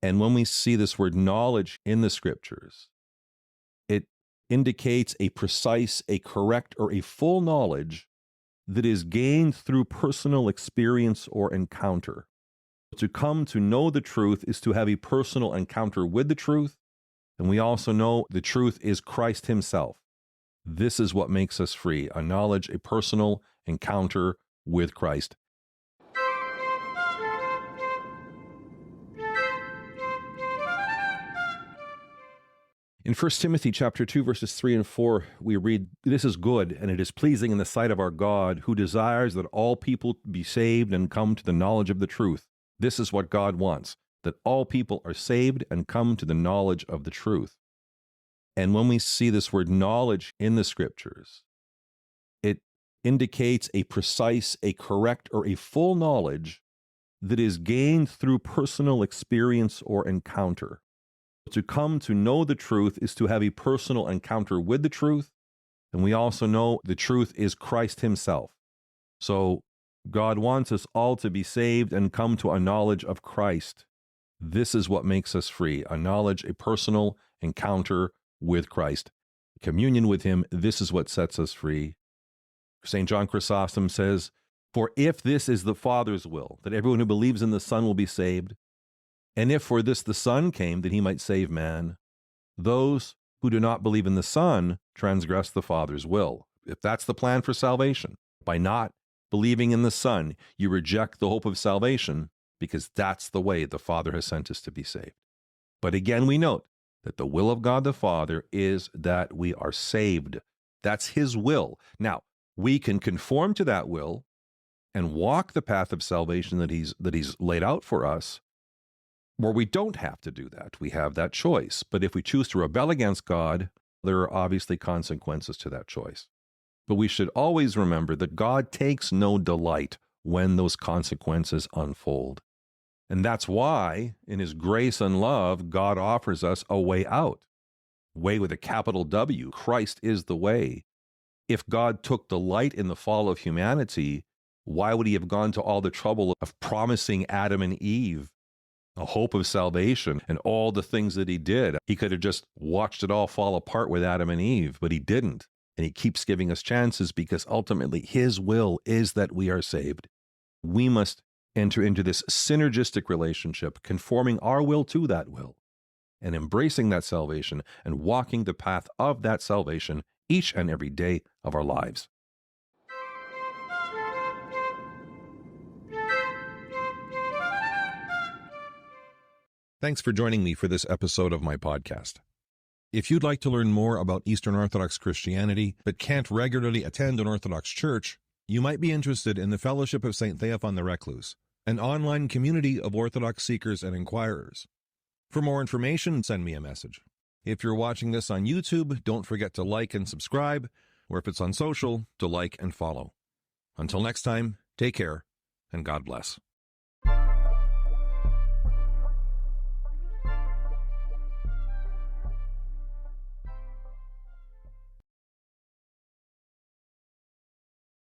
And when we see this word knowledge in the scriptures, it indicates a precise, a correct, or a full knowledge that is gained through personal experience or encounter. To come to know the truth is to have a personal encounter with the truth, and we also know the truth is Christ himself. This is what makes us free, a knowledge, a personal encounter with Christ. In 1 Timothy chapter 2, verses 3 and 4, we read, "This is good, and it is pleasing in the sight of our God, who desires that all people be saved and come to the knowledge of the truth." This is what God wants, that all people are saved and come to the knowledge of the truth. And when we see this word knowledge in the scriptures, it indicates a precise, a correct, or a full knowledge that is gained through personal experience or encounter. To come to know the truth is to have a personal encounter with the truth, and we also know the truth is Christ himself. So God wants us all to be saved and come to a knowledge of Christ. This is what makes us free, a knowledge, a personal encounter with Christ. Communion with him, this is what sets us free. St. John Chrysostom says, "For if this is the Father's will, that everyone who believes in the Son will be saved, and if for this the Son came, that he might save man, those who do not believe in the Son transgress the Father's will." If that's the plan for salvation, by not believing in the Son, you reject the hope of salvation, because that's the way the Father has sent us to be saved. But again, we note that the will of God the Father is that we are saved. That's his will. Now, we can conform to that will and walk the path of salvation that he's laid out for us, or we don't have to do that. We have that choice. But if we choose to rebel against God, there are obviously consequences to that choice. But we should always remember that God takes no delight when those consequences unfold. And that's why, in his grace and love, God offers us a way out. Way with a capital W. Christ is the way. If God took delight in the fall of humanity, why would he have gone to all the trouble of promising Adam and Eve a hope of salvation and all the things that he did? He could have just watched it all fall apart with Adam and Eve, but he didn't. And he keeps giving us chances because ultimately his will is that we are saved. We must enter into this synergistic relationship, conforming our will to that will and embracing that salvation and walking the path of that salvation each and every day of our lives. Thanks for joining me for this episode of my podcast. If you'd like to learn more about Eastern Orthodox Christianity but can't regularly attend an Orthodox church, you might be interested in the Fellowship of St. Theophan the Recluse, an online community of Orthodox seekers and inquirers. For more information, send me a message. If you're watching this on YouTube, don't forget to like and subscribe, or if it's on social, to like and follow. Until next time, take care, and God bless.